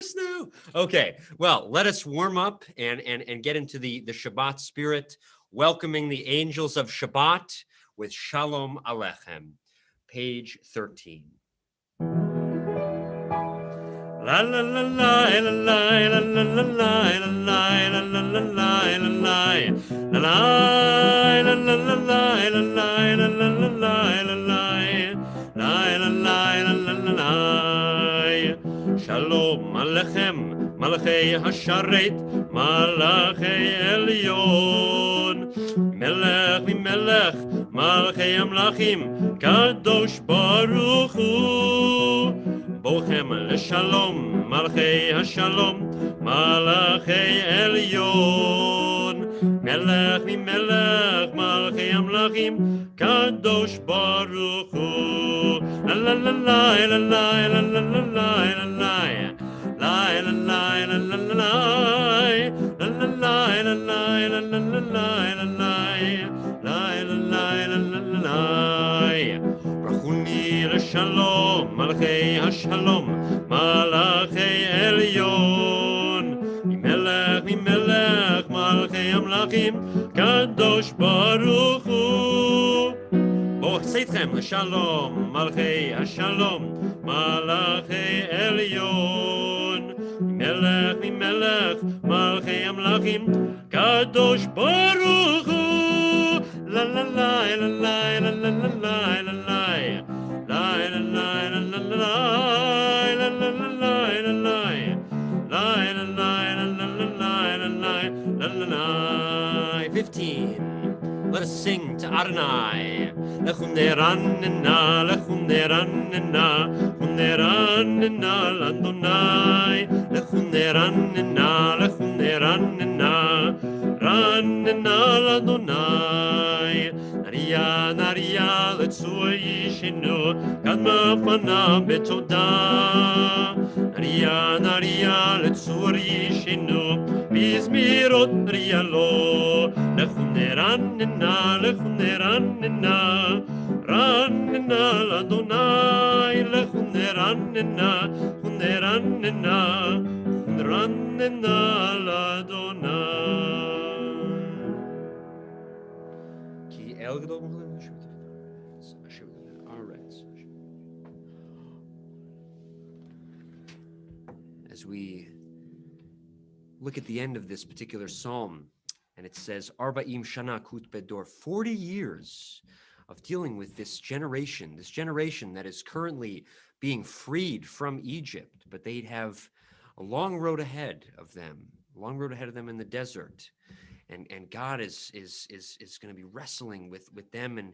No. Okay, well, let us warm up and get into the Shabbat spirit, welcoming the angels of Shabbat with Shalom Aleichem, page 13. La la la la la la la la la la la la la la la Shalom Alechem, Malachei Hasharet, Malachei Elyon, Melech Mimelech, Malachei Amlachim, Kadosh Baruch Hu, Bochem LeShalom, Malachei Hashalom, Malachei Elyon, Melech Mimelech, Malachei Amlachim, Kadosh Baruch Hu, La la la la la la la la la Shalom, Malachei Hashalom, Malachei Elyon, Mimelech, Malachei Amlachim, Kadosh Baruch Hu. Seitchem Shalom, Malachei Hashalom, Malachei Elyon, Mimelech, Malachei Amlachim, Kadosh Baruch Hu. La la la la la la la la la la. Let us sing to Adonai. Lechuneranena, lechuneranena, lechuneranena, Adonai. Lechuneranena, lechuneranena, ranena, Adonai. Naria, letzur yishenu, kadma fana betoda. Naria, letzur yishenu, bizmirot rialo. Lechuneranena, ranena, Adonai. Lechuneranena, ranena, Adonai. As we look at the end of this particular psalm, and it says, Arba'im Shana Kut Bedor, 40 years of dealing with this generation that is currently being freed from Egypt, but they'd have a long road ahead of them in the desert. And God is going to be wrestling with them, and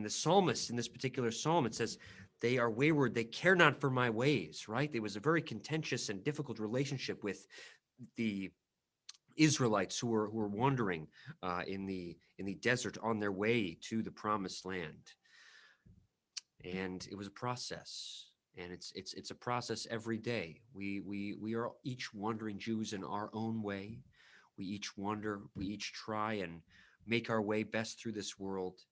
the psalmist in this particular psalm, it says they are wayward, they care not for my ways. Right? It was a very contentious and difficult relationship with the Israelites who were wandering in the desert on their way to the promised land, and it was a process. And it's a process every day. We are each wandering Jews in our own way. We each wander, we each try and make our way best through this world.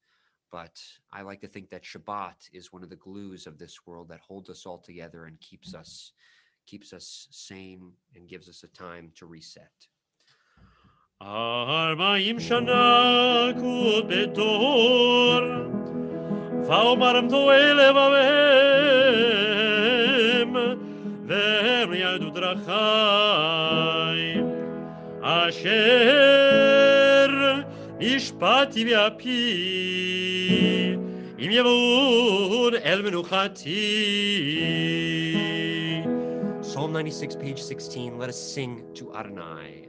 But I like to think that Shabbat is one of the glues of this world that holds us all together and keeps us sane and gives us a time to reset. Arba'im shana kut bedor, va'omarem to'eh levavehem, ve'hem yadu drachai. Asher nishpati v'api im yavun el menuchati. Psalm 96, page 16. Let us sing to Adonai.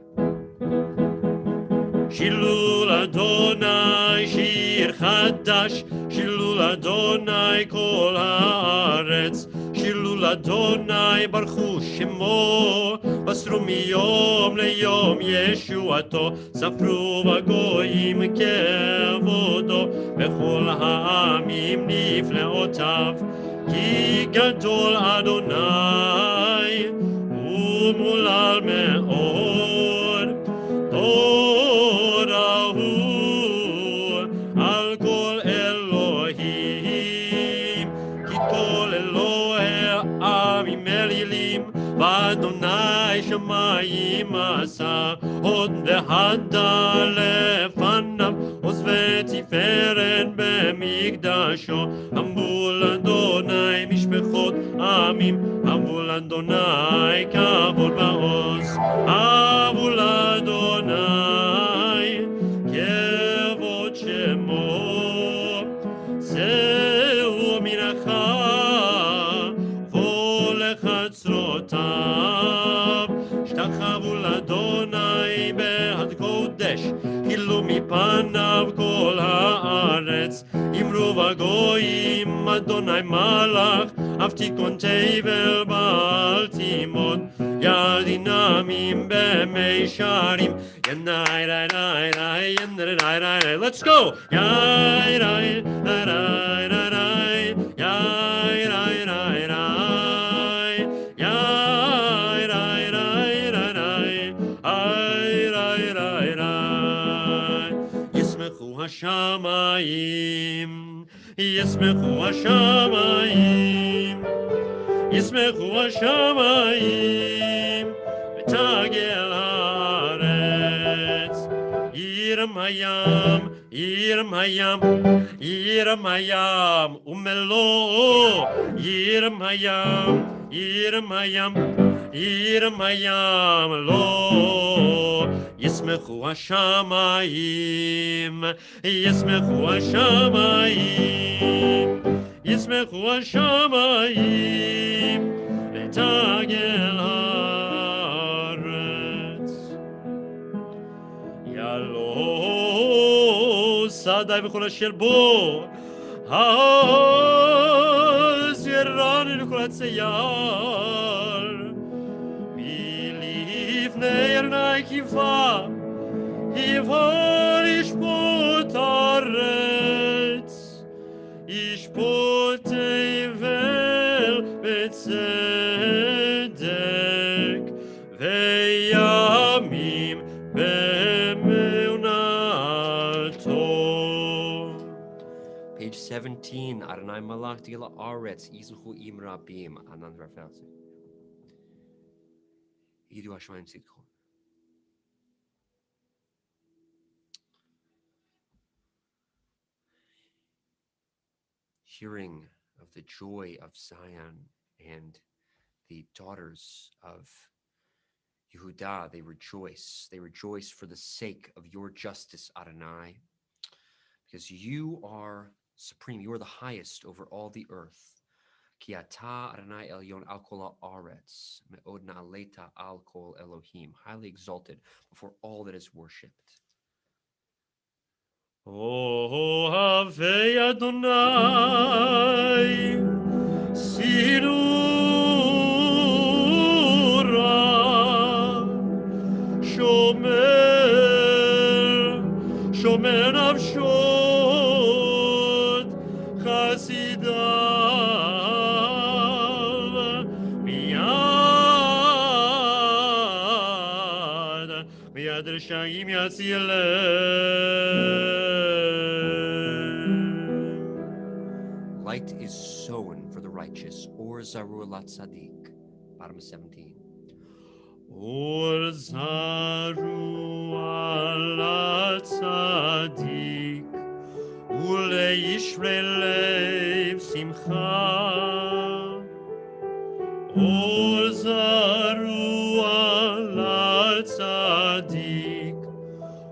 Shilul Adonai shir chadash, Shilul Adonai kol haaretz, Shilul Adonai baruchu shemo, Basru miyom leyom Yeshuato, Safru v'goyim kevodo, Bechol ha'amim nifleotav, Ki gadol Adonai, Umulal me'od, Torahu al kol Elohim, Ki kol Elohim avim elilim, אדוני שמיים עשה, הוד והדר לפניו, עוז ותפארת במקדשו. אמרו לאדוני משפחות עמים, אמרו לאדוני כבוד ועוז. אמרו לאדוני כבוד שמו, זהו מנחה ולחצרותיו. השתחוו לאדוני בהר קודש, הילו מפניו כל הארץ. אמרו בגויים אדוני מלך, אף תיכון תבל בעל תימוד. ידין עמים במישרים, ינאי רי רי רי ינאי רי רי. Let's go! ינאי רי רי רי רי ינאי רי רי רי ינאי רי רי רי רי רי. ישמחו השמיים, ישמחו השמיים, ישמחו השמיים, ותגל הארץ. ירם הים, ירם הים, ירם הים ומלואו. ירם הים, ירם הים, ירם הים לא. ישמחו השמיים, ישמחו השמיים, ישמחו השמיים, ותגל הארץ. יעלו שדי וכל אשר בו, העוז ירענן כל הצייר. מלפני אדוני קיפה, יבוא ישפוט הארץ, ישפוט תבל בצדק, וימים באמונתו. Page 17, Adonai Malach Dila Aretz, Yizruchu Im Rabim, Anand Rafelsi. Yidu Hashemayim Sidkon. Hearing of the joy of Zion and the daughters of Yehudah, they rejoice. They rejoice for the sake of your justice, Adonai, because you are supreme. You are the highest over all the earth. Ki ata Adonai Elyon al kol haaretz, me'od na'aleta al kol Elohim, highly exalted before all that is worshipped. Ohave Adonai Sidura Shomer Nafshot Chasidav Miyad Rishayim Yatzileh. Light is sown for the righteous, or Zaru Lat Sadiq, bottom of 17. Or Zaru Lat Sadiq, Ule Yisrael Simcha. Or Zaru Lat Sadiq,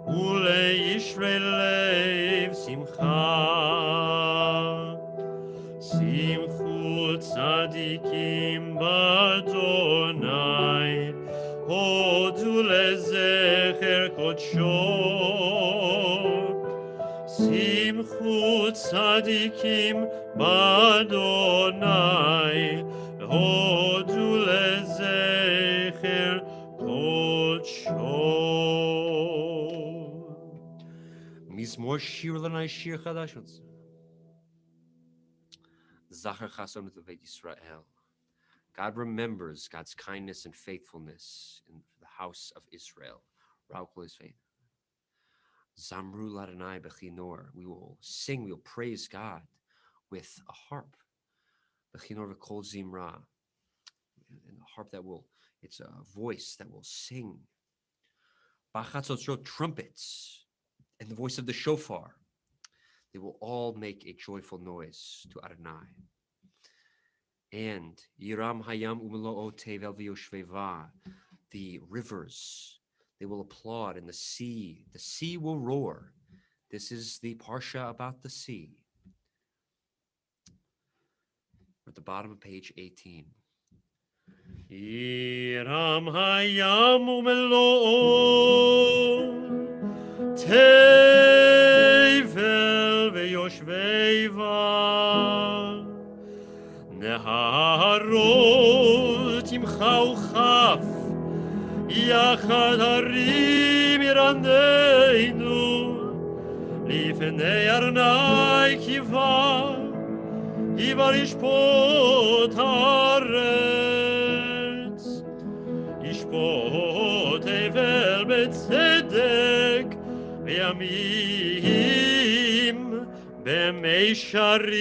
Ule Yisrael Simcha. Simchut tzadikim b'Adonai, hodu lezecher kodsho. Simchut tzadikim b'Adonai, hodu lezecher kodsho. Mizmor Shir Lanai Shir Chadash. Zachar Chason Veit Yisrael. God remembers God's kindness and faithfulness in the house of Israel. Raukol is faith. Zamru Ladonai Bechinor. We will sing, we will praise God with a harp. Bechinor v'kol zimra. And a harp that will It's a voice that will sing. B'chatzotzot, trumpets, and the voice of the shofar. They will all make a joyful noise to Adonai. And Yiram Hayam Umelo Tevel V'Yoshveva, the rivers, they will applaud, and the sea will roar. This is the parsha about the sea. We're at the bottom of page 18. Yiram hayam umeloo tevel veyoshveva neharot imcha uchaf yachad harim iraneinu lifnei Adonai kiva Ivar ishpot haaretz, ishpot evel betzedek, v'yamim b'meisharim.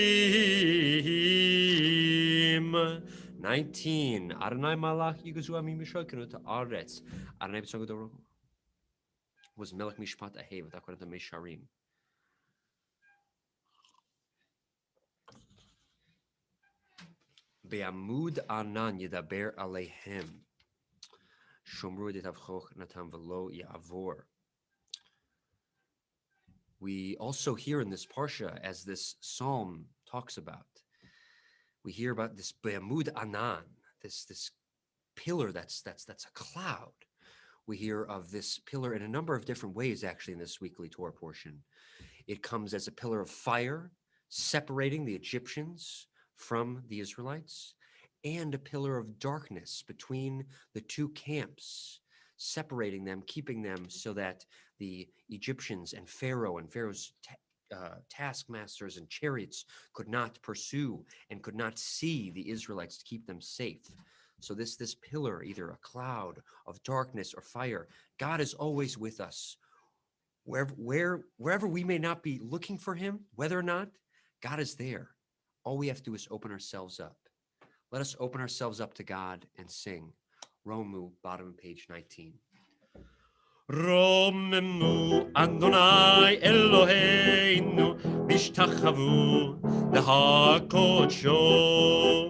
19. Adonai malach yigazu amim mishakenu to Aretz. Adonai b'tzongadoro was melech mishpat ahev, according to Meisharim. Be'amud anan yedaber aleihem. Shomru detavchoch natam velo ya'avor. We also hear in this parsha, as this psalm talks about, we hear about this be'amud anan, this pillar that's a cloud. We hear of this pillar in a number of different ways, actually, in this weekly Torah portion. It comes as a pillar of fire, separating the Egyptians from the Israelites, and a pillar of darkness between the two camps, separating them, keeping them so that the Egyptians and Pharaoh's taskmasters and chariots could not pursue and could not see the Israelites to keep them safe. So this pillar, either a cloud of darkness or fire, God is always with us. Wherever we may not be looking for him, whether or not, God is there. All we have to do is open ourselves up. Let us open ourselves up to God and sing. Romu, bottom of page 19. Romemu Adonai Eloheinu Bishtachavu Lehakodsho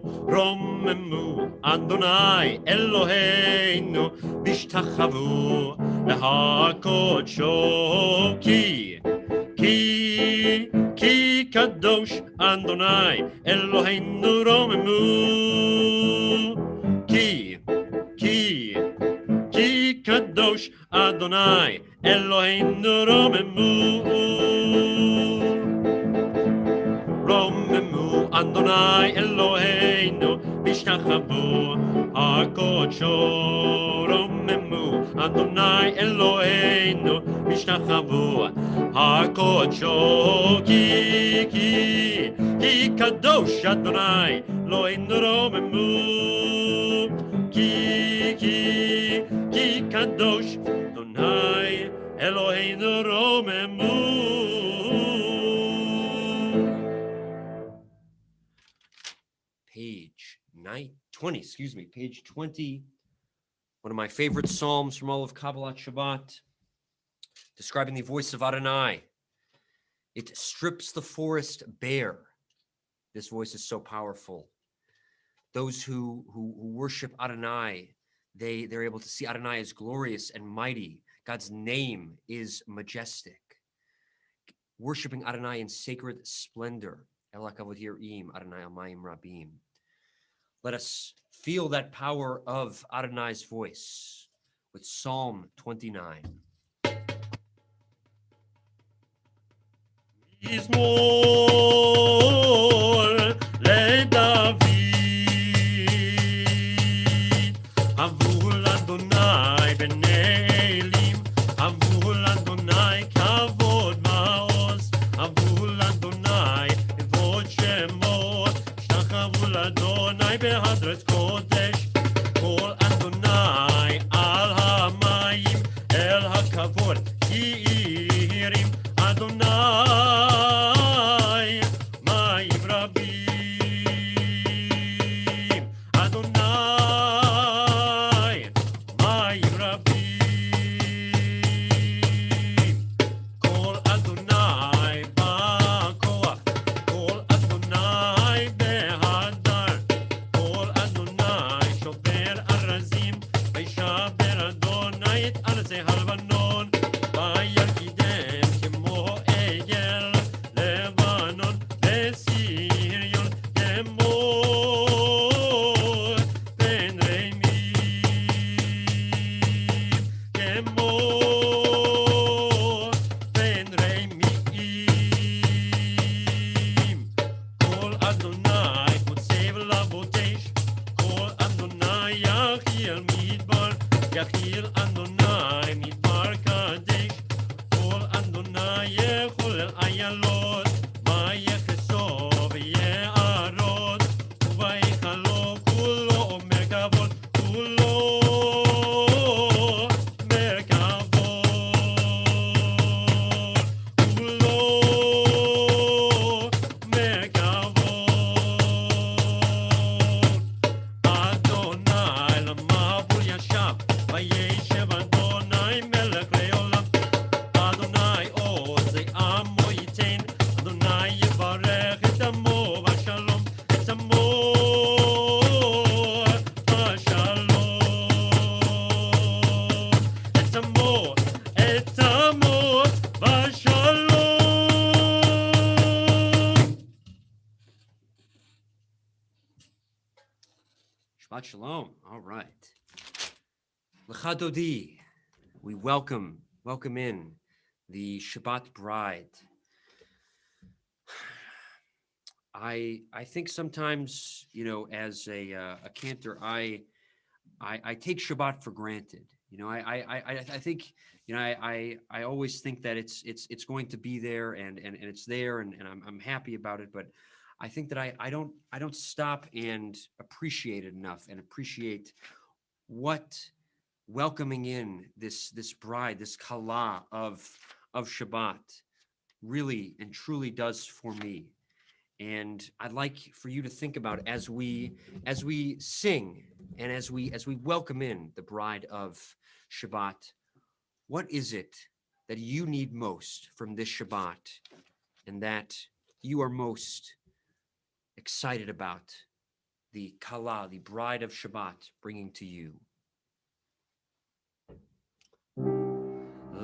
Romemu Adonai Eloheinu Bishtachavu Lehakodsho Ki Kadosh Adonai Eloheinu Romemu Ki Kadosh Adonai Eloheinu Romemu Adonai Eloheinu Bishtachavu HaKodsho Romemu Adonai Eloheinu Bishtachavu HaKodsho Ki Kadosh Adonai Eloheinu Romemu Ki Kadosh Adonai Eloheinu Romemu. Page 20, page 20. One of my favorite psalms from all of Kabbalat Shabbat, describing the voice of Adonai. It strips the forest bare. This voice is so powerful. Those who worship Adonai, they're able to see Adonai as glorious and mighty. God's name is majestic. Worshiping Adonai in sacred splendor. El hakavod yirim Adonai almayim rabim. Let us feel that power of Adonai's voice with Psalm 29. Mizmor leDavid, Havul Adonai b'nei Elim, Havul Adonai kavod ma'oz, Havul Adonai kavod shemot, Shtachavul Adonai behadrat kodesh, Kol Adonai al hamayim el hakavod yirim Adonai, Ma'im Rabim. יכיר אדוני מדבר קדש, כל אדוני יכול אל איילות, מה יחסו ויערות, ובהיכלו כולו אומר כבוד, כולו אומר כבוד, כולו אומר כבוד. אדוני למבול ישב, וישב אדוני מלך לעולם. אדוני עוז עמו ייתן, אדוני יברך את עמו בשלום, את עמו בשלום, את עמו בשלום. Shabbat Shalom. All right. Lecha Dodi. We welcome in the Shabbat bride. I think sometimes, as a cantor, I take Shabbat for granted. I think, I always think that it's going to be there and it's there and I'm happy about it, but I think that I don't stop and appreciate it enough and appreciate what welcoming in this bride, this kala of Shabbat really and truly does for me. And I'd like for you to think about as we sing and as we welcome in the bride of Shabbat, what is it that you need most from this Shabbat and that you are most excited about the Kala, the bride of Shabbat, bringing to you?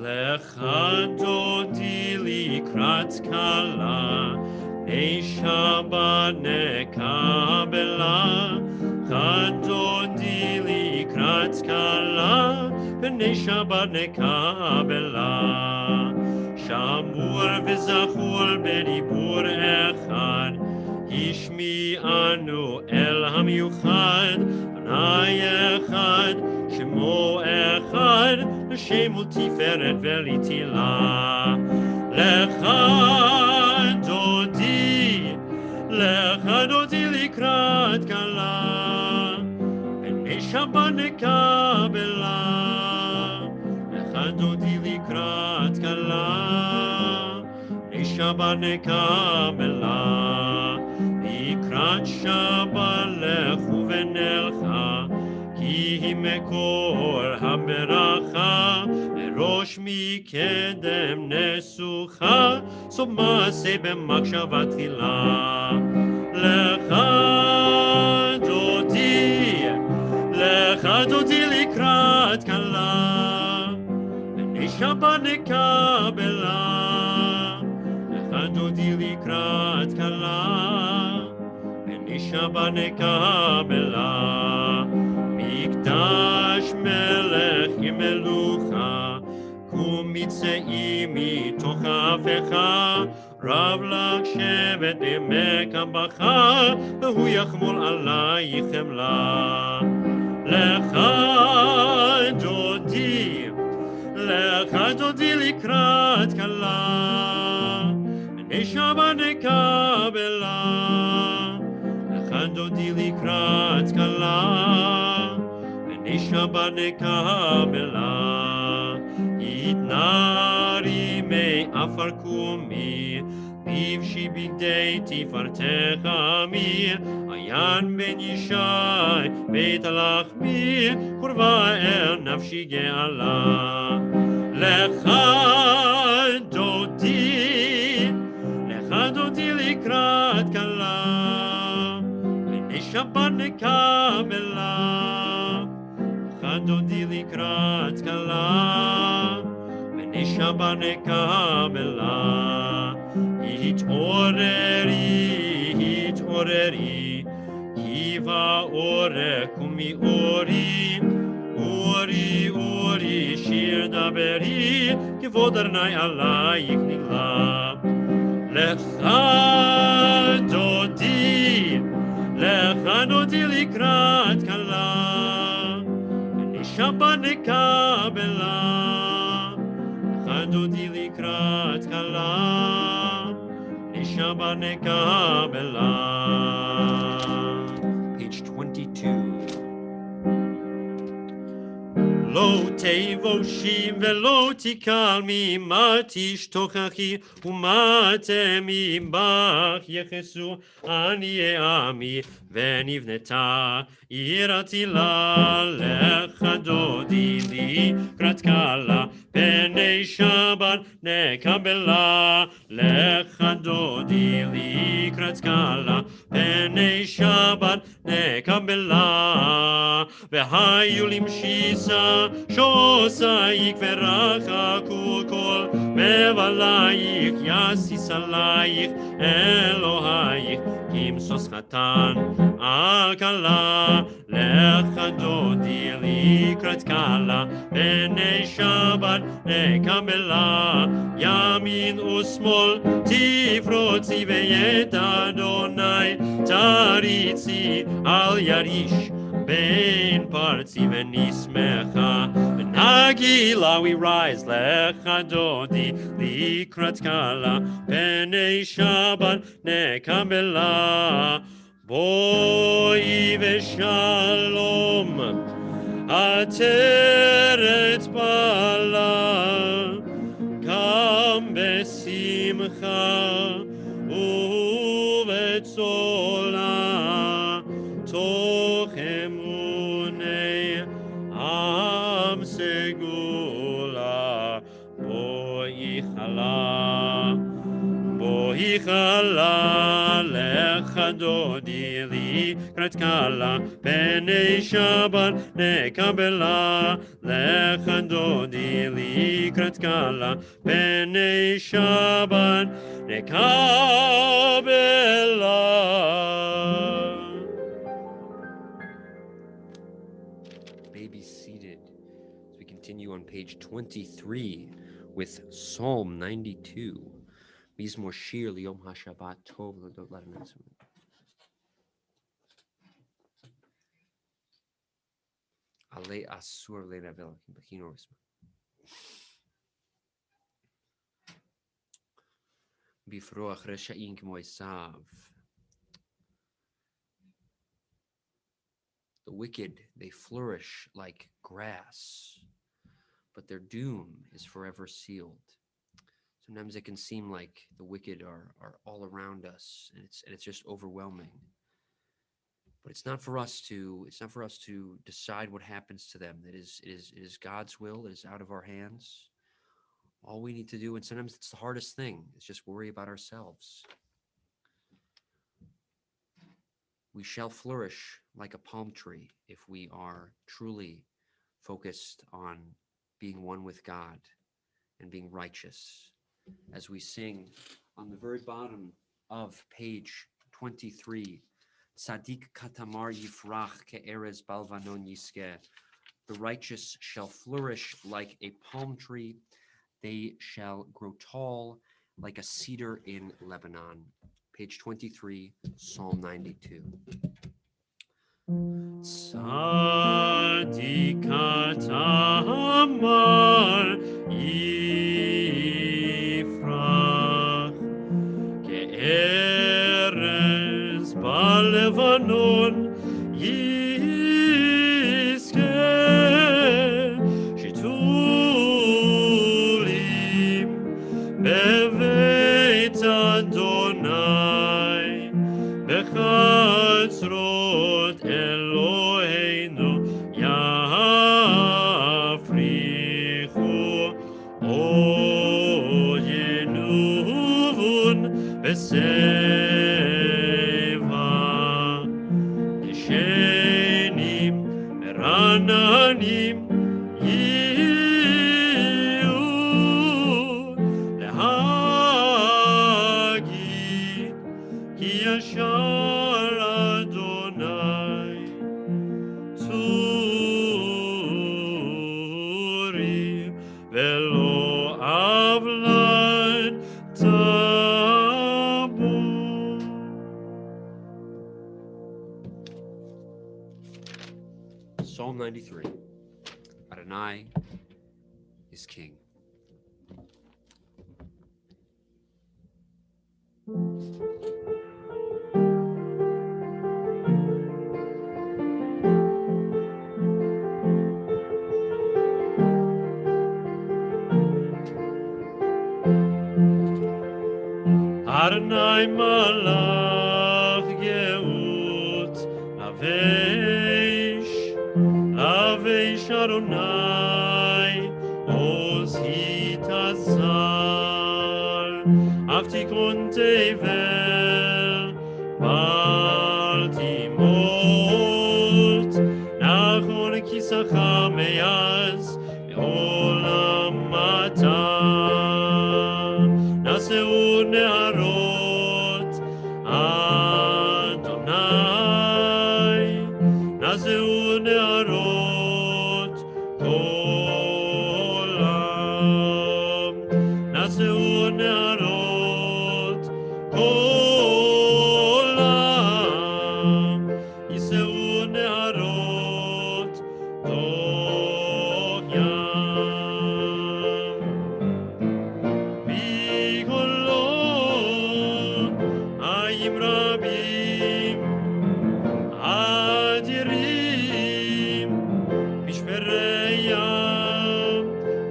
Lecha dodi likrat kala, nei Shabbat nekabela. Lecha dodi likrat kala, nei Shabbat nekabela. Shamur v'zachur beribur echad, השמיענו אל המיוחד, בני אחד, שמו אחד, לשם ולתפארת ולתהילה. לך דודי לקראת כלה, בני שבת נקבלה. לך דודי לקראת כלה, בני שבת נקבלה. לקראת שבת לכו ונלכה, כי היא מקור הברכה, וראש מקדם נסוכה, סוף מעשה במחשבה תחילה. לך דודי לקראת כלה, בני שבת נקבלה. לך דודי לקראת כלה, בני שבת נקבלה. מקדש מלך עם מלוכה, קום מצאי מתוך ההפכה, רב לך שבט עמק הבכה, והוא יחמול עלייך חמלה. לך דודי לקראת כלה, בני שבת נקבלה. לך דודי לקראת כלה, בני שבת נקבלה. יתנערי מעפר קומי, בבשי בגדי תפארתך עמי, עיין בן ישי בית הלחמי, קרבה אל נפשי גאלה. לך דודי לקראת כלה, בני שבת נקבלה. לך דודי לקראת כלה, בני שבת נקבלה. התעוררי, כי באורך ומאורי, אורי, שיר דברי, כבוד אדוני עלייך נגלה. לך דודי לקראת כלה, בני לשבת נקבלה, חדותי לקראת כלה, לשבת נקבלה. Page 22. לא תבושי ולא תקלמי, מה תשתוכחי ומה תמיבך, יחסו עניי עמי ונבנתה עיר עתילה. לך דודי לקראת כלה, פני שבת נקבלה. לך דודי לקראת כלה, פני שבת נקבלה. והיו למשיסה שוסייך ורחקו כל מבלייך, יסיס עלייך אלוהייך כמשוש חתן על כלה. לך דודי לקראת כלה, פני שבת נקבלה. ימין ושמאל תפרוצי ואת אדוני תריצי, אל יריש בין פרצי ונשמחה ונגילה. We rise, לך דודי לקראת כלה, פני שבת נקבלה. בואי ושלום עטרת בעלה, גם בשמחה ובצולה, תוך אמוני עם סגולה. בואי חלה, בואי חלה, לך דודי לקראת כלה, פני שבת נקבלה. לך דודי לקראת כלה, פני שבת נקבלה. Be seated as we continue on page 23 with Psalm 92. Mizmor Shir Liyom HaShabbat Tov L'Dot L'Adonai. Ale Asur Le'Ravel Bechino Risma. Bifroach Resha'in K'mo Esav. The wicked, they flourish like grass, but their doom is forever sealed. Sometimes it can seem like the wicked are all around us, and it's just overwhelming. But it's not for us to decide what happens to them. It is God's will. It is out of our hands. All we need to do, and sometimes it's the hardest thing, is just worry about ourselves. We shall flourish like a palm tree if we are truly focused on being one with God and being righteous. As we sing on the very bottom of page 23, Tzadik katamar yifrach ke'erez balvanon yiskeh. The righteous shall flourish like a palm tree. They shall grow tall like a cedar in Lebanon. Page 23, Psalm 92. Tzadik katamar yifrach ke'erez balvanon yiskeh, shitulim beveit Adonai bechatzrot Eloheinu yafrichu od yenuvun beseva yeshenim merananim yiyu lehagi ki yashar Adonai tzuri velo avlan tabu. Psalm 93. Adonai is King. Adonai malach geut Avesh Adonai Oz hitazar Avtikon tevel Baltimot Nachon kisacha meyaz Me'olam mata Naseu ne'arot Adonai Naseu ne'arot kolam Naseu ne'arot kolam Yiseu ne'arot toch yam Bigolot Ayim Rabim Adirim Mishpereyam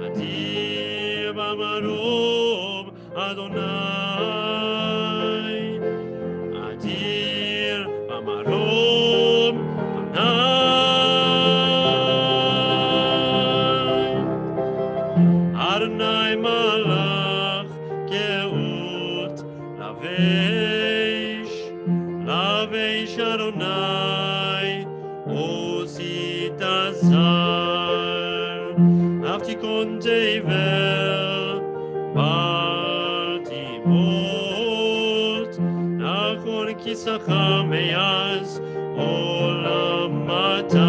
Adir Bamarom Adonai Adir Bamarom Adonai Adonai malach geut lavesh Adonai osit azar avtikon tevel baltimot nachon kisacha meyaz olam matan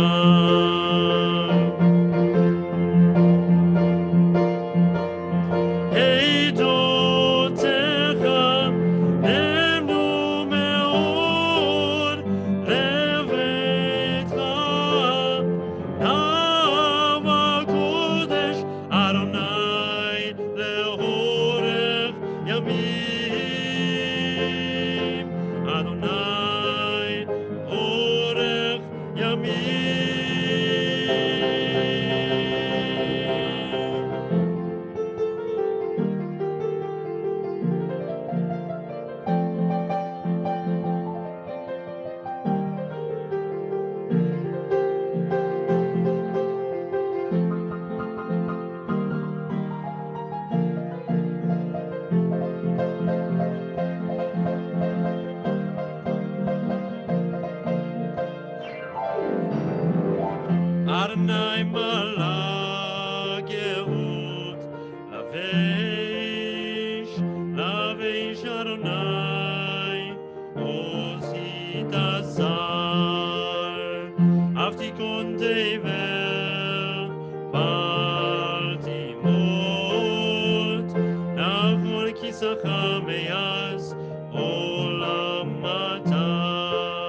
Eidotecha nemnu meod levetcha Hava kodesh Adonai leorech yamim Adonai orech yamim Adonai malach geut lavesh Adonai osit azar avtikon tevel baltimot nachon kisacha meyaz olam matan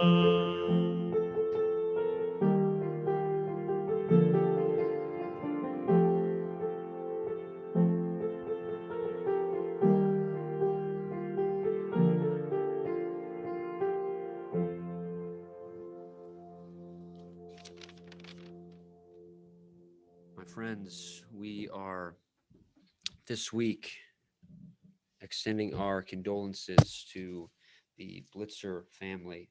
My friends, we are this week extending our condolences to the Blitzer family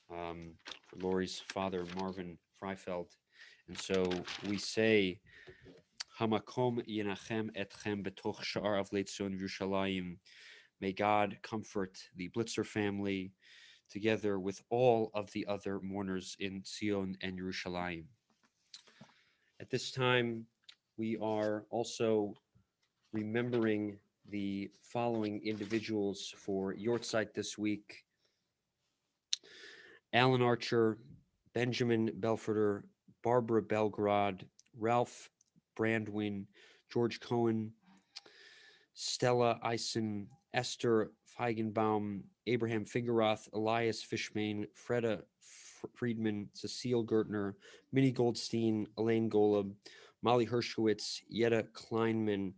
for Lori's father, Marvin Freifeld. And so we say, Hamakom Yenachem Etchem Betoch Sha'ar Avlei Tzion Yerushalayim. May God comfort the Blitzer family together with all of the other mourners in Zion and Yerushalayim. At this time, we are also remembering the following individuals for Yortzeit this week: Alan Archer, Benjamin Belforter, Barbara Belgrad, Ralph Brandwin, George Cohen, Stella Eisen, Esther Feigenbaum, Abraham Fingeroth, Elias Fishman, Freda Friedman, Cecile Gertner, Minnie Goldstein, Elaine Golub, Molly Hershkowitz, Yetta Kleinman,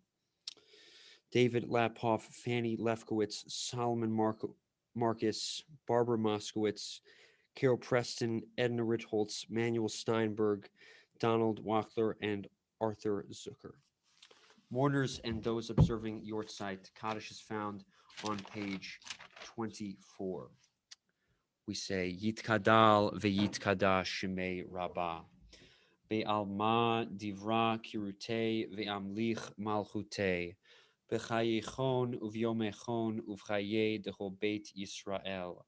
David Laphoff, Fanny Lefkowitz, Solomon Marcus, Barbara Moskowitz, Carol Preston, Edna Ritholtz, Manuel Steinberg, Donald Wachler, and Arthur Zucker. Mourners and those observing Yortzeit, Kaddish is found on page 24. We say, Yitkadal ve'yitkada shemei Rabbah. Be'alma divra kirute ve'amlich malchute. B'chayichon uv'yomechon uv'chaye decho beit Yisrael.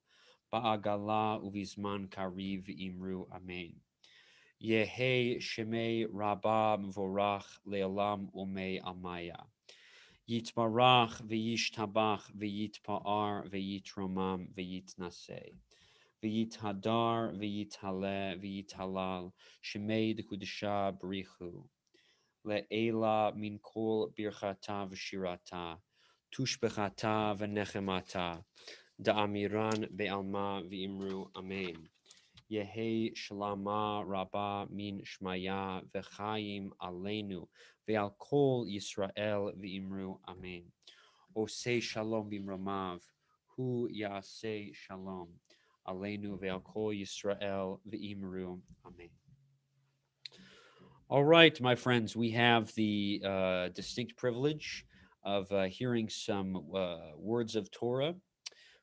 Ba'agala uv'izman kariv imru amen. Yehe shemei Rabbah mvorach le'olam umei amaya. Yitbarach ve'yishtabach ve'yitpa'ar ve'yitromam ve'yitnaseh. V'yithadar v'yithale v'yithalal shemei dekudesha b'richu le'ela min kol birchata v'shirata tushbechata v'nechemata da'amiran be'alma v'imru amen. Yehi shalama rabba min shmaya v'chayim aleinu ve'al kol Yisrael v'imru amen. Osei shalom b'imramav hu ya'asei shalom. Aleinu ve'al kol Yisrael v'imru. Amen. All right, my friends, we have the distinct privilege of hearing some words of Torah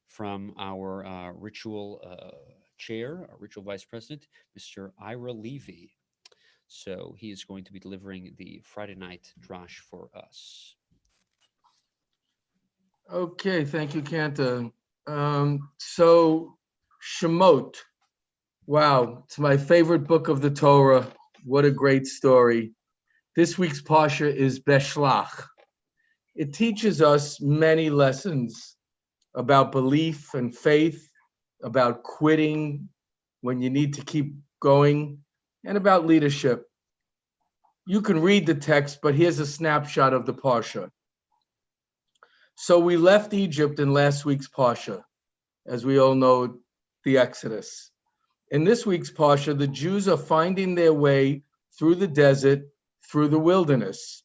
from our ritual chair, our ritual vice president, Mr. Ira Levy. So he is going to be delivering the Friday night drash for us. Okay, thank you, Kanta. So Shemot, wow, it's my favorite book of the Torah. What a great story. This week's Parsha is Beshlach. It teaches us many lessons about belief and faith, about quitting when you need to keep going, and about leadership. You can read the text, but here's a snapshot of the Parsha. So we left Egypt in last week's Parsha, as we all know, the Exodus. In this week's Parsha, the Jews are finding their way through the desert, through the wilderness.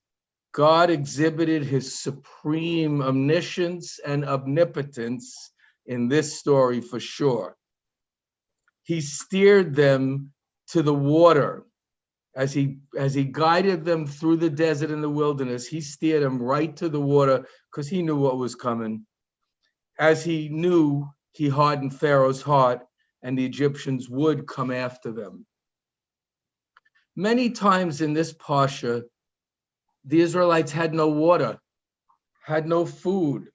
God exhibited his supreme omniscience and omnipotence in this story for sure. He steered them to the water. As he guided them through the desert and the wilderness, he steered them right to the water because he knew what was coming. As he knew, he hardened Pharaoh's heart and the Egyptians would come after them. Many times in this Parsha, the Israelites had no water, had no food,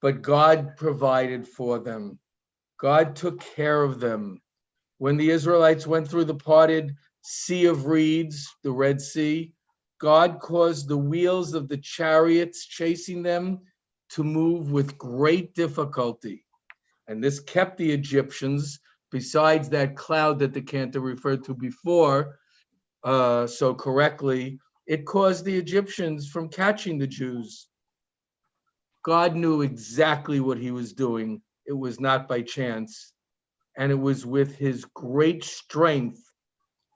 but God provided for them. God took care of them. When the Israelites went through the parted Sea of Reeds, the Red Sea, God caused the wheels of the chariots chasing them to move with great difficulty. And this kept the Egyptians, besides that cloud that the cantor referred to before so correctly, it caused the Egyptians from catching the Jews. God knew exactly what he was doing. It was not by chance. And it was with his great strength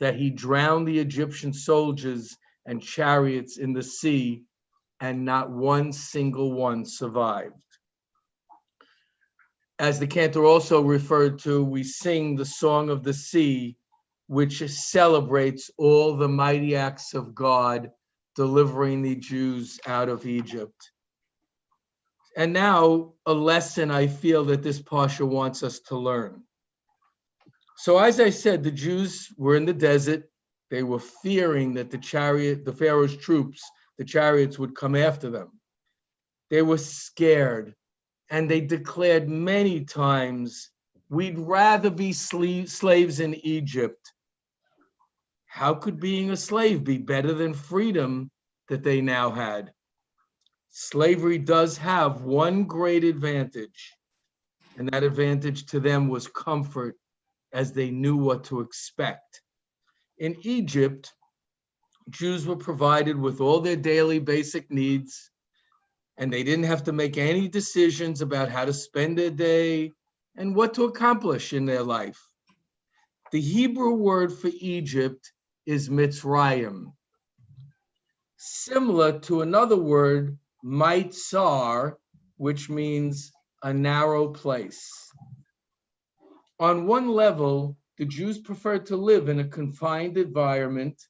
that he drowned the Egyptian soldiers and chariots in the sea, and not one single one survived. As the cantor also referred to, we sing the Song of the Sea, which celebrates all the mighty acts of God delivering the Jews out of Egypt. And now a lesson I feel that this Parsha wants us to learn. So as I said, the Jews were in the desert. They were fearing that the Pharaoh's troops, the chariots, would come after them. They were scared, and they declared many times, we'd rather be slaves in Egypt. How could being a slave be better than freedom that they now had? Slavery does have one great advantage, and that advantage to them was comfort, as they knew what to expect. In Egypt, Jews were provided with all their daily basic needs, and they didn't have to make any decisions about how to spend their day and what to accomplish in their life. The Hebrew word for Egypt is Mitzrayim. similar to another word, maitzar, which means a narrow place. On one level, the Jews preferred to live in a confined environment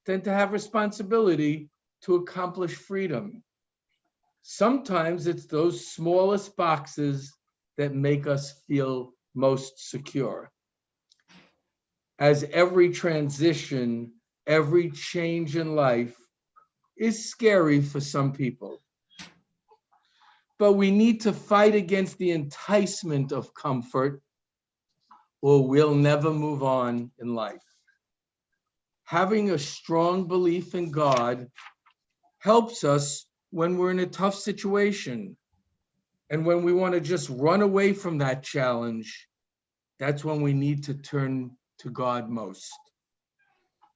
than to have responsibility to accomplish freedom. Sometimes it's those smallest boxes that make us feel most secure. As every transition, every change in life is scary for some people. But we need to fight against the enticement of comfort, or we'll never move on in life. Having a strong belief in God helps us when we're in a tough situation. And when we want to just run away from that challenge, that's when we need to turn to God most.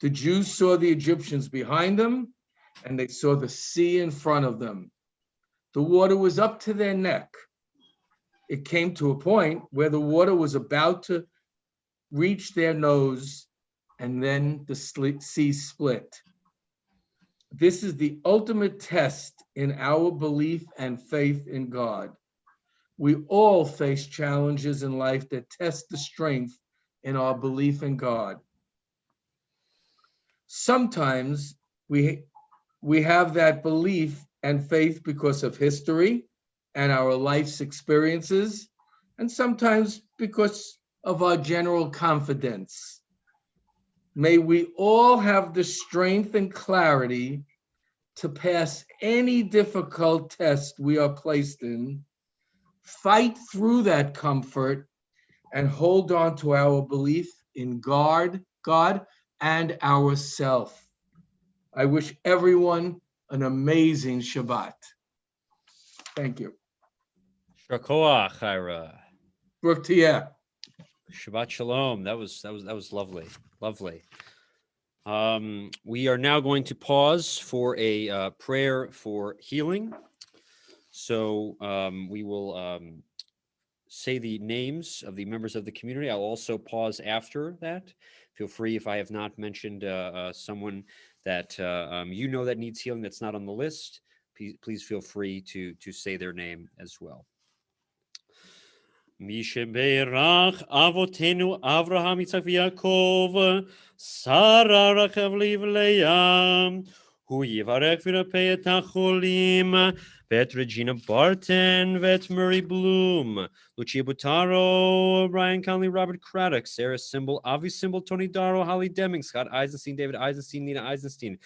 The Jews saw the Egyptians behind them, and they saw the sea in front of them. The water was up to their neck. It came to a point where the water was about to reach their nose, and then the sea split. This is the ultimate test in our belief and faith in God. We all face challenges in life that test the strength in our belief in God. Sometimes we have that belief and faith because of history and our life's experiences, and sometimes because of our general confidence. May we all have the strength and clarity to pass any difficult test we are placed in, fight through that comfort, and hold on to our belief in God and ourself. I wish everyone an amazing Shabbat. Thank you. Shakoach, Ira. Baruch Tiyeh. Shabbat Shalom. That was lovely. Lovely. We are now going to pause for a prayer for healing. So we will say the names of the members of the community. I'll also pause after that. Feel free, if I have not mentioned someone that you know that needs healing that's not on the list, please feel free to say their name as well. Misheberach Avotenu Avraham Yitzchak Yaakov Sarah Rachel Leah Hu Yivarech Virapei Et HaCholim Vet Regina Barton Vet Murray Bloom Lucia Butaro Brian Conley Robert Craddock Sarah Symbol Avi Symbol Tony Darrow Holly Deming Scott Eisenstein David Eisenstein Nina Eisenstein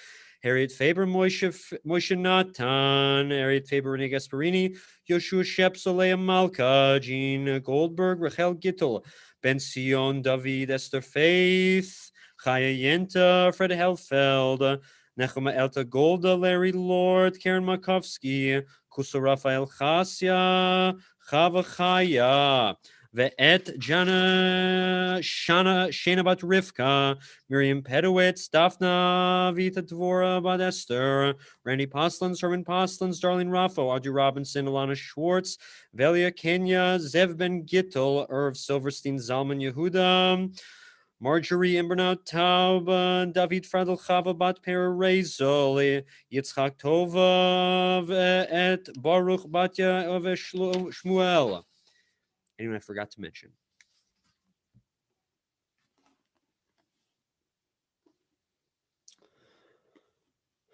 Harriet Faber, Moshe Natan, Harriet Faber, Renee Gasparini, Yoshua Shep, Soleil Malka, Jean Goldberg, Rachel Gittel, Ben Sion, David, Esther Faith, Chaya Yenta, Fred Helfeld, Nechema Elta Golda, Larry Lord, Karen Makovsky, Kusa Raphael Chasya, Chava Chaya, Ve'et Jana Shana Bat Rivka, Miriam Pedowitz, Daphna Vita Dvora Bat Esther, Randy Poslins, Herman Poslins, Darlene Raffo, Audrey Robinson, Alana Schwartz, Velia Kenya, Zev Ben Gittel, Irv Silverstein, Zalman Yehuda, Marjorie Imbernaut Taub, David Fradel Chava Bat Pera Rezel, Yitzchak Tova, Et Baruch Batya of Shmuel. Anyone I forgot to mention?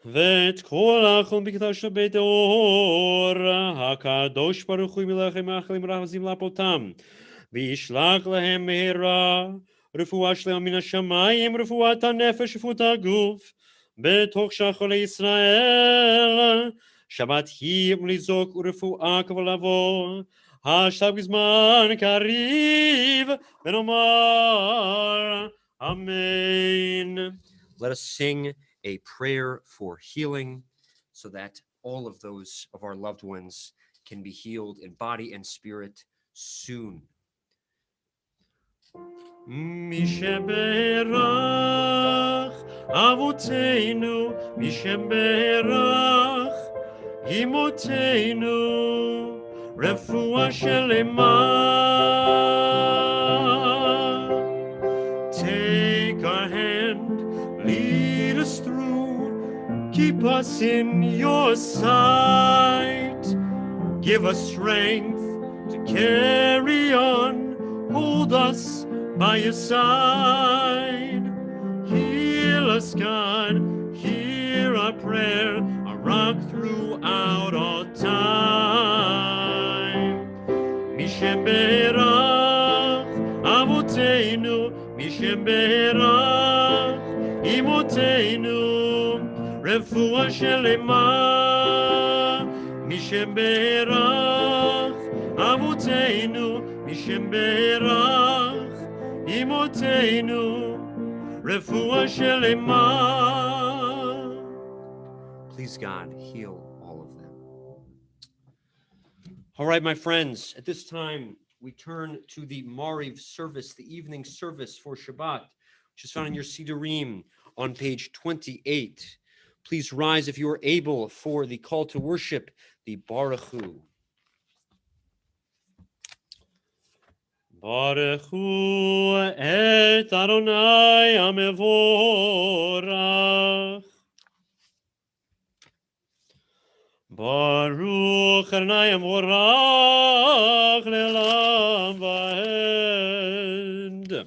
ואת כל האחרון בקדוש בית אור, הקדוש ברוך הוא מלאכם מאחלים רחמים לאפותם, וישלח להם מהרה רפואה שלמה מן השמיים, רפואת הנפש ורפואת הגוף, בתוך שחולי ישראל, שבת היא לזעוק ורפואה כבלבוא, עכשיו בזמן קריב, ונאמר אמן. Let us sing a prayer for healing so that all of those of our loved ones can be healed in body and spirit soon. מי שברך אבותינו, מי שברך אמותינו, רפואה שלמה. Take our hand, lead us through, keep Keep us in your sight. Give us strength to carry on. Hold us by your side. Heal us, God. Hear our prayer, our rock throughout all time. Mishem berach Avotenu, Mishem berach Imotenu, Refuah shelema. Mishem berach Avotenu, Mishem berach Imotenu, Refuah shelema. Please, God, heal all of them. All right, my friends, at this time, we turn to the Mariv service, the evening service for Shabbat, which is found in your Sidurim on page 28. Please rise if you are able for the call to worship, the Baruch Hu. Baruch Hu et Adonai Amevorach. Baruch Adonai Amevorach le'olam va'ed. You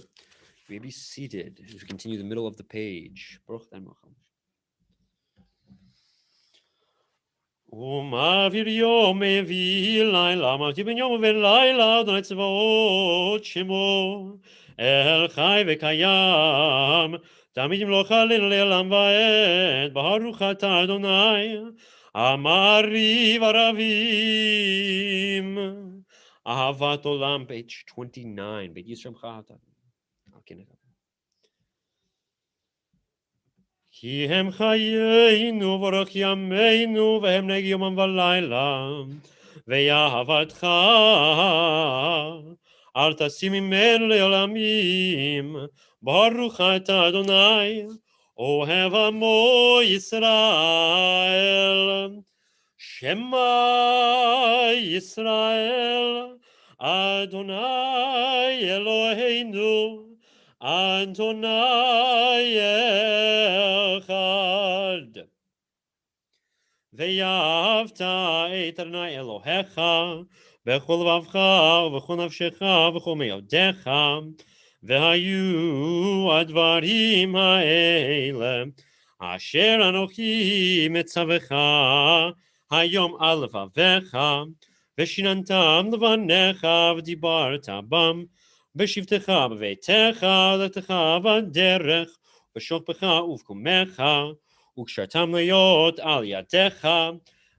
may be seated as we continue the middle of the page. Baruch Adonai Amevorach. ומעביר יום מביא לילה, מרכיב בין יום ובין לילה, אדוני צבאות שמו, אל חי וקיים, תמיד ימלוך עלינו לעולם ועד, ברוך אתה אדוני, המעריב ערבים. אהבת עולם, page 29, בית ישמך אתה. כי הם חיינו ואורך ימינו והם נגד יומם ולילה ואהבתך אל תשים ממנו לעולמים ברוך אתה אדוני אוהב עמו ישראל שמע ישראל אדוני אלוהינו Adonai Echad. Ve'yavta et Adonai Elohecha bechol levavcha v'chol nafshecha v'chol me'odecha ve'hayu advarim ha'ele asher anochi metzavecha hayom al levavecha ve'shinantam levanecha v'dibarta bam בשבתך בביתך, לכתך בדרך, בשוכבך ובקומך, וקשרתם להיות על ידיך,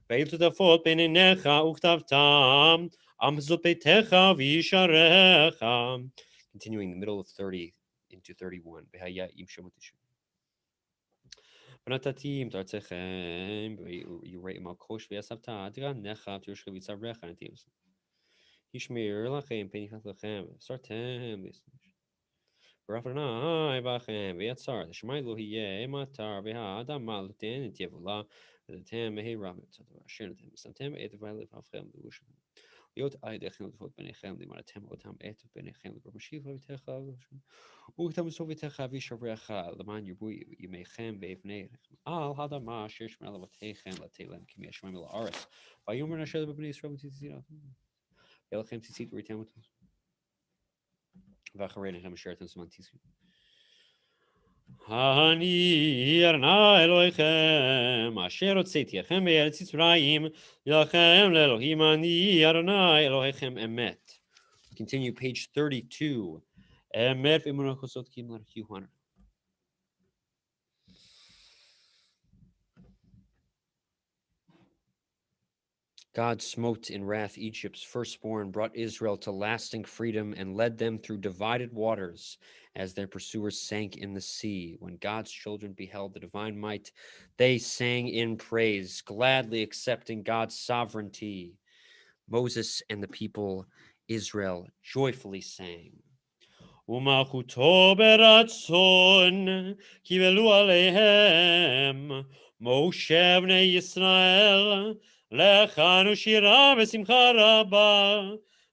והיו תותפות בין עיניך וכתבתם, על מזוזות ביתך וישעריך. Continuing the middle of 30 into 31. והיה עם שמות ישוע. ונתתי עם תרצכם, ויראם על קוש ויסבת, תגענך, תירשך ויצערך, נתיב. ישמר לכם, פן יחת לכם, וסרתם לסנש. ורפרנאי בכם, ויצר, לשמי לא יהיה מטר, והאדמה לתן את יבולה, ותתם מהירה מצדו, אשר נתם, ושמתם את לבבכם לבושם. להיות עליכם לדפות ביניכם, למרתם אותם את ביניכם, לברמשיב לביתך, וכתם בסוף ביתך וישברך, למען ירבו ימיכם ואבניכם. על האדמה אשר שמרה לבתיכם, לתלם, כמי השמיים אל הארץ. ויאמר נשר בבני ישראל ותתזירה. אלכם ציצית וריתם אותם. ואחריהם אשרתם זמן ציצית. אני אדוני אלוהיכם, אשר הוצאתיכם מארץ מצרים, לכם לאלוהים אני אדוני אלוהיכם אמת. Continue page 32. אמת ואמונה צודקים לרקיעון. God smote in wrath Egypt's firstborn, brought Israel to lasting freedom, and led them through divided waters as their pursuers sank in the sea. When God's children beheld the divine might, they sang in praise, gladly accepting God's sovereignty. Moses and the people Israel joyfully sang. ומלכותו ברצון קיבלו עליהם משה בני ישראל לכנו שירה בשמחה רבה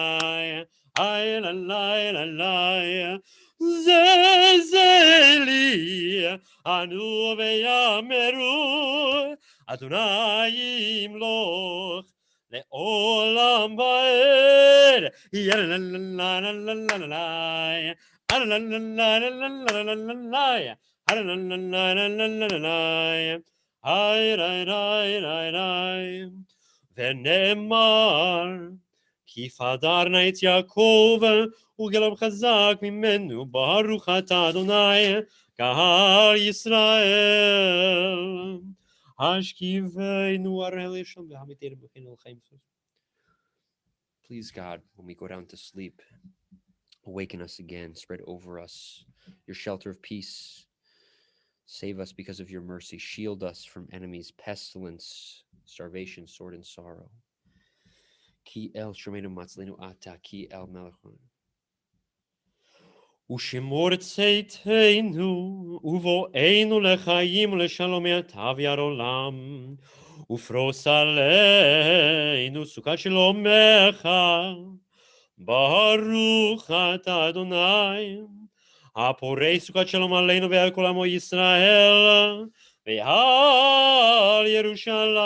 lai, ay la lai la lai, zezeli, anu veyameru, Adonai imloch, le'olam va'ed, ya la la la la la la la la, la la la la la la la la la la, la la la la la la la la, ay rai rai rai rai, ונאמר, כי פדרנה את יעקב, וגלם חזק ממנו, ברוך אתה אדוני, קהל ישראל. השכיבנו הרי לשם והמיתנו בכנו לחיים. Please, God, when we go down to sleep, awaken us again, spread over us your shelter of peace. Save us because of your mercy. Shield us from enemies, pestilence, starvation, sword, and sorrow. Ki el shomenu matzlenu ata, ki el melechon. ושמור צאתנו, ובואנו לחיים ולשלום יטב יד עולם, ופרוס עלינו סוכת שלומך, ברוך אתה אדוני, הפורש סוכת שלום עלינו ועל כל עמו ישראל, ועל ירושלים.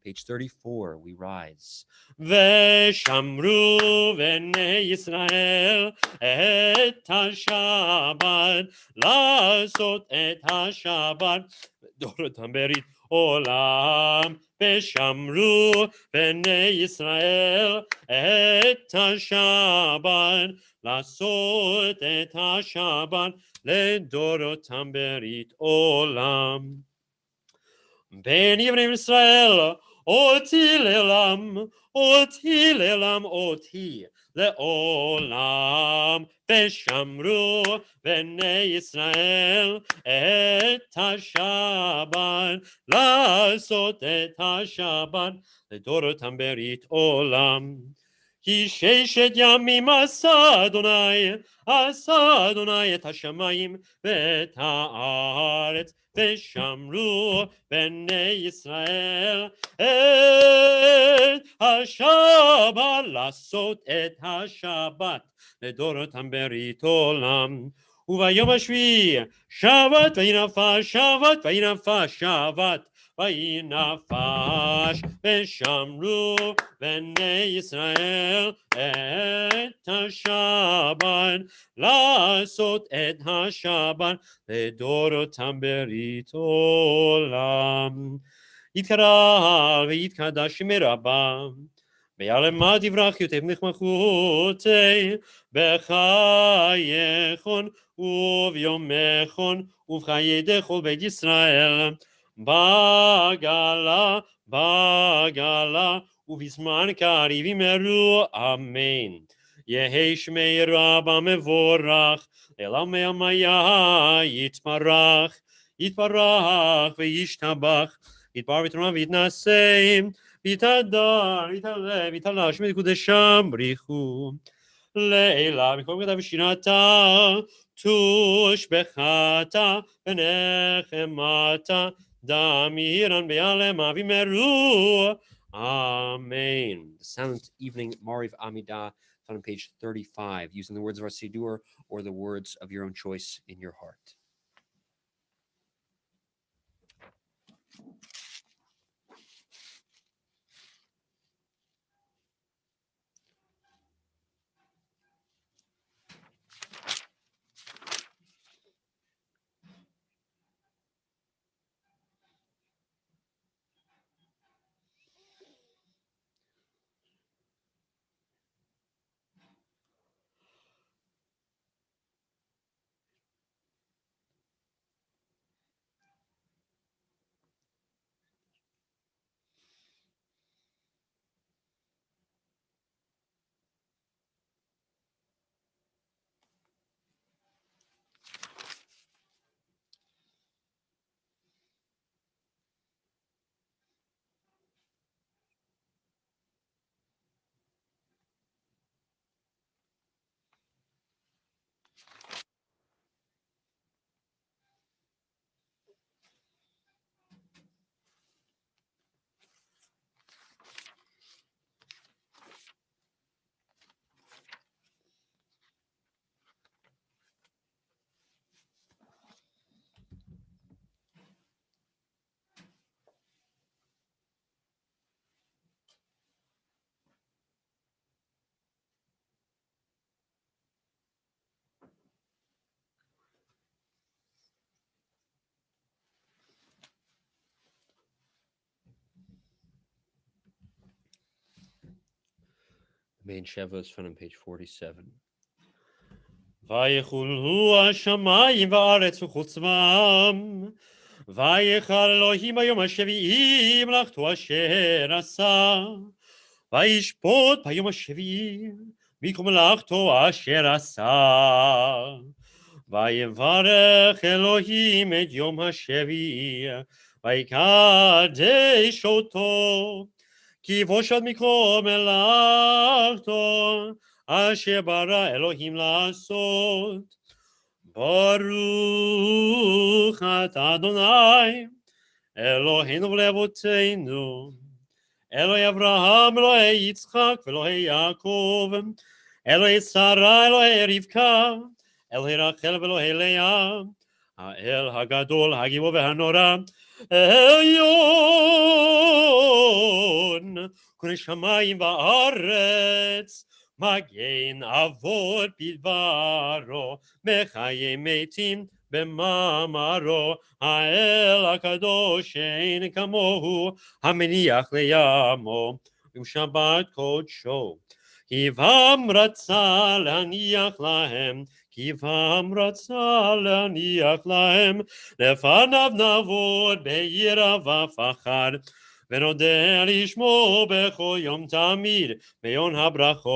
Page 34, we rise. ושמרו בני ישראל את השבת, לעשות את השבת דורותם ברית עולם. ושמרו בני ישראל את השבת, לעשות את השבת לדורותם ברית עולם. בני בני ישראל אותי לעולם, אותי לעולם, אותי לעולם, ושמרו בני ישראל את השבת, לעשות את השבת לדורותם ברית עולם. כי ששת ימים עשה אדוני את השמיים ואת הארץ, ושמרו בני ישראל את השבת, לעשות את השבת לדורותם ברית עולם. וביום השביעי שבת וינפש, שבת וינפש, שבת וינפש, ושמרו בני ישראל את השבת, לעשות את השבת לדורותם ברית עולם. יתקרב ויתקדש מרבם, ויעלמה דברך יוטב נחמכותי, בחייכון וביומכון ובחיי דכל בית ישראל, בגלה, בגלה, ובזמן קריב ימרו, אמן. יהי שמי רבא מבורך, לעולם ימיה יתברך, יתברך וישתבח, יתבר ויתרומם ויתנשא, ויתהדר, ויתעלה, ויתעלה, שמי קודשם בריחו. לילה מכל כתב ושירתה, תושבחתה ונחמתה, דמירן ביעלמה וימרו, amen. The Silent Evening Mariv Amidah, found on page 35, using the words of our Siddur or the words of your own choice in your heart. Main Sheva is found on page 47. ויחולו השמיים והארץ וחוצבם, ויכל אלוהים ביום השביעי מלאכתו אשר עשה, וישפוט ביום השביעי מכל מלאכתו אשר עשה. ויברך אלוהים את יום השביעי, ויקדש אותו, כי בושת מכל מלאכתו אשר ברא אלוהים לעשות. ברוך אתה אדוני אלוהינו ולאבותינו, אלוהי אברהם, אלוהי יצחק ואלוהי יעקב, אלוהי שרה, אלוהי רבקה, אלוהי רחל ואלוהי לאה, האל הגדול, הגיבור והנורא, עליון, קונה שמיים וארץ, מגן אבות בדברו, מחיי מתים במאמרו, האל הקדוש שאין כמוהו, המניח לימו בשבת קודשו. כי בם רצה להניח להם, כי בם רצה להניח להם, לפניו נעבוד ביראה ופחד, ונודה לשמו בכל יום תמיד, ביום הברכות.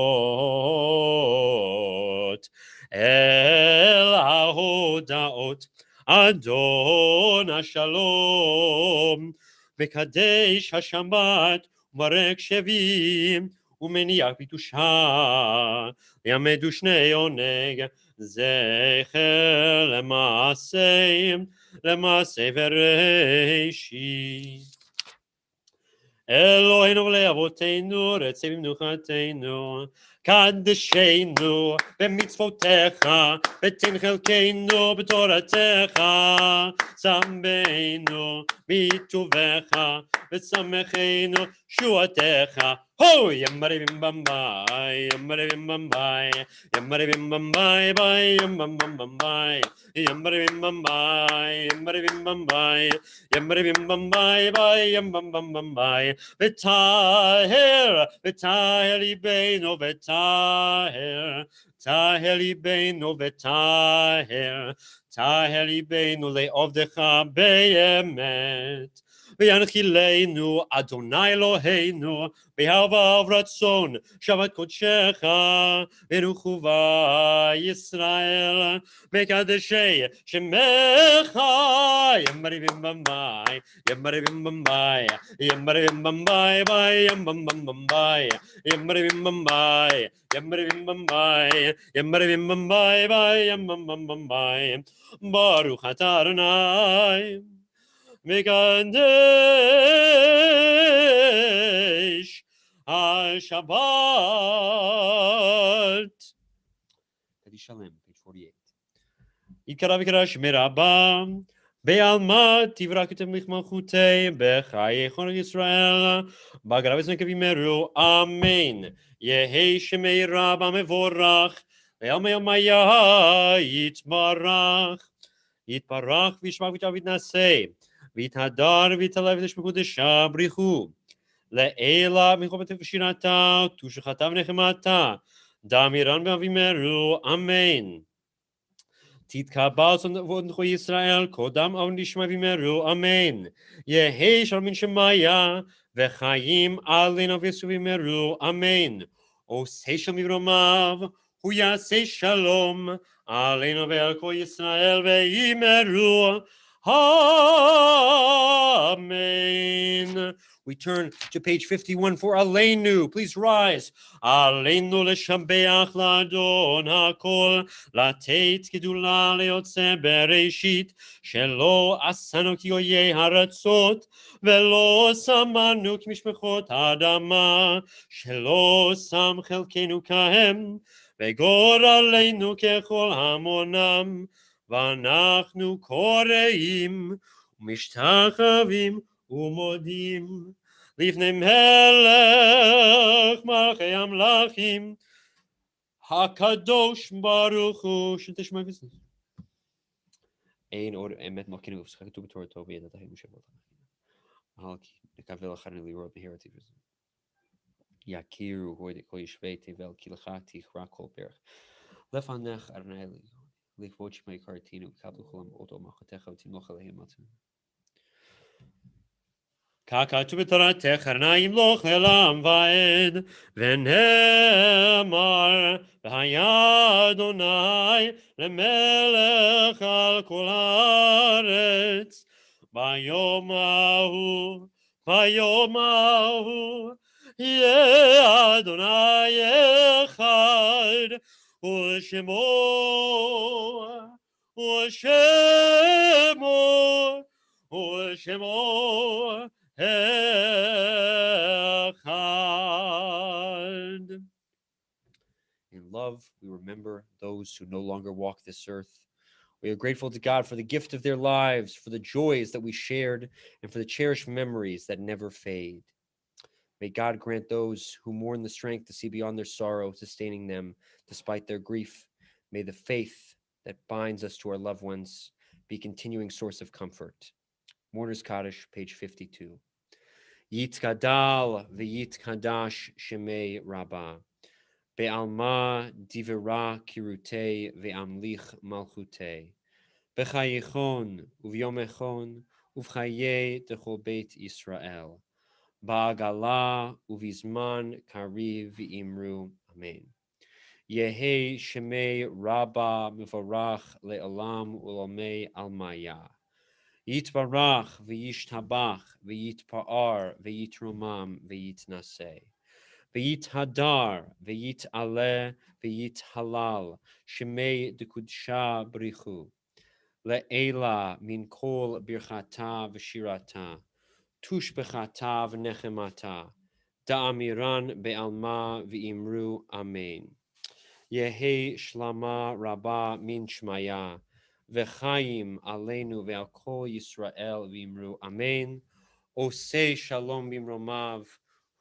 אל ההודעות, אדון השלום, מקדש השבת, ומברק שבים, ומניח ביטושה, יעמדו שני עונג, זכר למעשה וראשית. אלוהינו ולאבותינו, רצה במנוחתנו, קדשנו במצוותיך, ותן חלקנו בתורתך, שמנו בטובך, ושמחנו שועתך. הו ימרבים במבאי, ימרבים במבאי, ימרבים במבאי, ביי ימרבים במבאי, ימרבים במבאי, ימרבים במבאי, ימרבים במבאי, ביי ימרבים במבאי. וטהר, וטהר ליבנו, וטהר, טהר ליבנו, וטהר, טהר ליבנו לעובדך באמת. וינחילנו אדוני אלוהינו באהבה ורצון שבת קודשך, ורוחבה ישראל מקדשי שמך. ימרבים במאי, ימרבים במאי, ימרבים במאי, ביי ימרבים במאי, ימרבים במאי, ימרבים במאי, ימרבים במאי, ביי ימרבים במאי. ברוך אתה אדוני מקדש השבת. קדיש שלם, page 48. יקרא וקרא שמי רבה, בעלמא תברקתם לך מלכותי, בחיי חונך ישראל, בגרב ונקבים מרו, אמן. יהי שמי רבה מבורך, לעלמי יומיה יתברך. יתברך וישמח ויתנשא, ויתהדר ויתעלה ויתשמע קודשה בריחו. לעילה מחובתך ושירתה, קדושתה ונחמתה, דמירן ואבימרו, אמן. תתקבל צאן ישראל, קודם אבן נשמע וימרו, אמן. יהי שלום מן שמיה, וחיים עלינו וימרו, אמן. עושה שלום במרומיו, הוא יעשה שלום עלינו ועל כל ישראל וימרו, amen. We turn to page 51 for Aleinu. Please rise. Aleinu לשבח לאדון הכל, לתת גדולה ליוצא בראשית, שלא עשנו כגויי הארצות, ולא שמנו כמשפחות האדמה, שלא שם חלקנו כהם, וגורלנו ככל המונם, ואנחנו קוראים ומשתחווים ומודים לפני מלך מלכי המלכים, הקדוש ברוך הוא. שתשמע וזו. אין עוד אמת מלכנו ופסחה כתוב בתורתו וידעתנו שבו. נקווה לכם לראות בהירתי וזו. Yakiru hoide koishvete vel kilchati chrakolberg. Lefanech arnei lichvoch me kartinu kabuchulam oto machatecha timlochalehimatu. Kakatu b'toratech arnaim loch elam vaed v'nemar v'haya Adonai lemelech al kol haaretz bayom ahu yeh Adonai echad u'shemo echad. In love, we remember those who no longer walk this earth. We are grateful to God for the gift of their lives, for the joys that we shared, and for the cherished memories that never fade. May God grant those who mourn the strength to see beyond their sorrow, sustaining them despite their grief. May the faith that binds us to our loved ones be a continuing source of comfort. Mourner's Kaddish, page 52. Yitkadal v'yitkadash shemei Rabbah. Be'alma divera kirute ve'amlich malchute. Bechayichon uv'yomechon uv'chaye techol beit Yisrael. Ba'agala uvizman kariv v'imru. Amen. Yehi shemei Rabbah mivarach le'olam u'lamei almaya. Yitbarach v'yishtabach v'yitpa'ar v'yitromam v'yitnaseh. V'yithadar v'yit'aleh v'yithalal shemei dekudsha brichu. Le'ela min kol birchata v'shirata. Tush bechata v'nechemata. Da'amiran be'alma v'imru. Amen. Yehi shlama rabba min shmaya. V'chaim aleinu ve'al kol Yisrael v'imru. Amen. Osei shalom bimromav.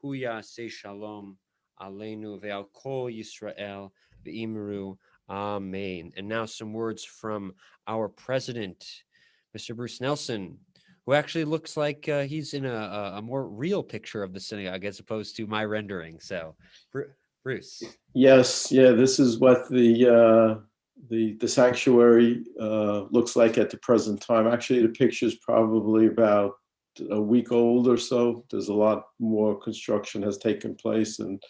Hu yaseh shalom aleinu ve'al kol Yisrael v'imru. Amen. And now some words from our president, Mr. Bruce Nelson, who actually looks like he's in a more real picture of the synagogue as opposed to my rendering. So, Bruce. Yes, yeah, this is what the sanctuary looks like at the present time. Actually, the picture is probably about a week old or so. There's a lot more construction has taken place, and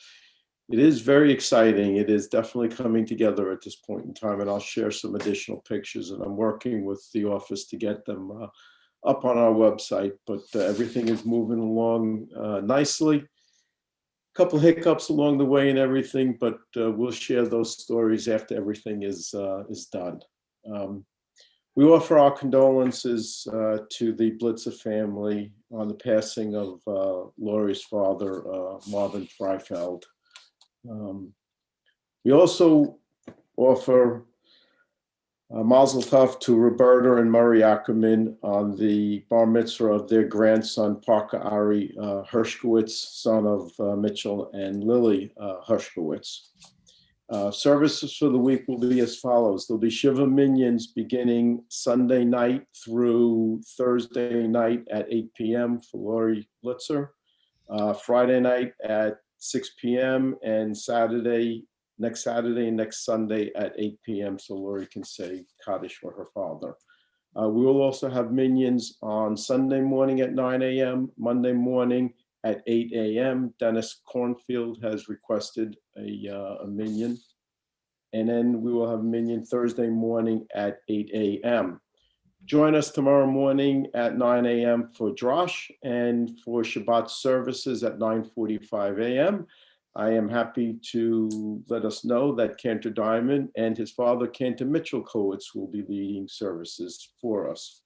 it is very exciting. It is definitely coming together at this point in time, and I'll share some additional pictures, and I'm working with the office to get them up on our website, but everything is moving along nicely. Couple hiccups along the way and everything, but we'll share those stories after everything is done. We offer our condolences to the Blitzer family on the passing of Lori's father, Marvin Freifeld. We also offer Mazel Tov to Roberta and Murray Ackerman on the bar mitzvah of their grandson, Parker Ari Hershkowitz, son of Mitchell and Lily Hershkowitz. Services for the week will be as follows. There'll be Shiva Minions beginning Sunday night through Thursday night at 8 p.m. for Lori Blitzer. Friday night at 6 p.m. and next Saturday and next Sunday at 8 p.m. so Lori can say Kaddish for her father. We will also have minions on Sunday morning at 9 a.m., Monday morning at 8 a.m. Dennis Cornfield has requested a minion. And then we will have a minion Thursday morning at 8 a.m. Join us tomorrow morning at 9 a.m. for Drosh and for Shabbat services at 9:45 a.m. I am happy to let us know that Cantor Diamond and his father, Cantor Mitchell Kowitz, will be leading services for us.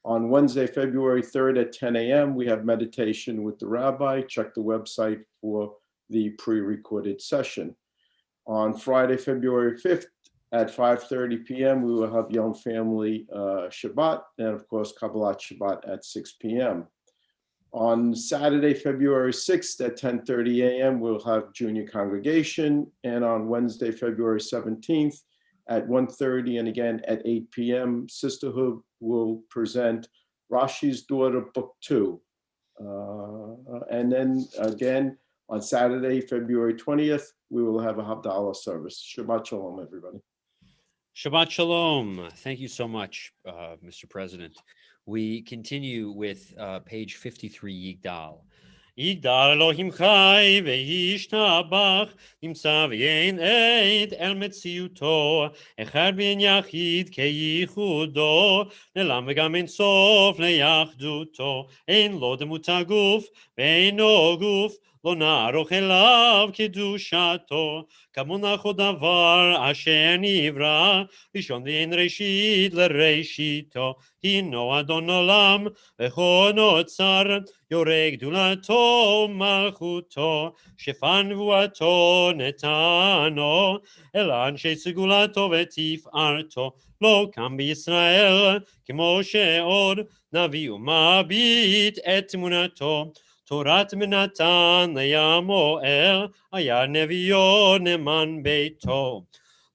On Wednesday, February 3rd at 10 a.m., we have meditation with the rabbi. Check the website for the pre-recorded session. On Friday, February 5th at 5:30 p.m., we will have Young Family Shabbat, and of course, Kabbalat Shabbat at 6 p.m. On Saturday, February 6th at 10:30 a.m., we'll have Junior Congregation. And on Wednesday, February 17th at 1:30 and again at 8 p.m., Sisterhood will present Rashi's Daughter, Book 2. And then again, On Saturday, February 20th, we will have a Havdalah service. Shabbat Shalom, everybody. Shabbat Shalom. Thank you so much, Mr. President. We continue with page 53, Yigdal. יגדל אלוהים חי וישתבח, נמצא ואין עד אל מציאותו, אחד ואין יחיד כייחודו, נעלם וגם אין סוף ליחדותו, אין לו דמות הגוף ואינו גוף, לא נערוך אליו קדושתו, כמונח עוד דבר אשר נברא, ראשון ואין ראשית לראשיתו, הינו אדון עולם וכל נוצר, יורה גדולתו מלכותו, שפע נבואתו נתנו, אלא אנשי סגולתו ותפארתו, לא קם בישראל כמו שעוד נביא ומביט את תמונתו, תורת מנתן לימואל, היה נביאו נאמן ביתו.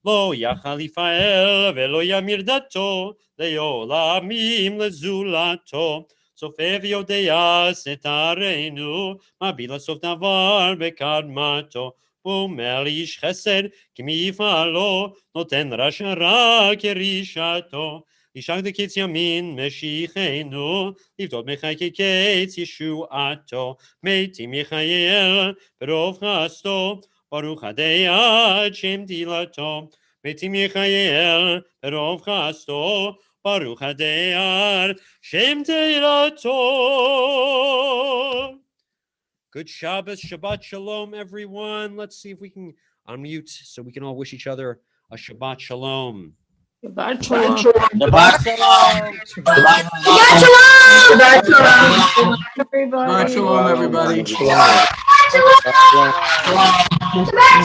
לא יכל יפעל ולא ימיר דתו, לעולמים לזולתו. צופה ויודע סתרנו, מביא לסוף דבר בקדמתו. אומר איש חסד כמפעלו, נותן רשע רע כרישתו. ישק דקץ ימין משיחנו, לבדות מחי כקץ ישועתו. מתים יחייל ברוב חסדו, ברוך עדי עד שם תהילתו. מתים יחייל ברוב חסדו, ברוך עדי עד שם תהילתו. Good Shabbos, Shabbat Shalom, everyone. Let's see if we can unmute so we can all wish each other a Shabbat Shalom. Shabbat Shalom. Shabbat Shalom. Shabbat Shalom. Shabbat Shalom, everybody. Shabbat Shalom.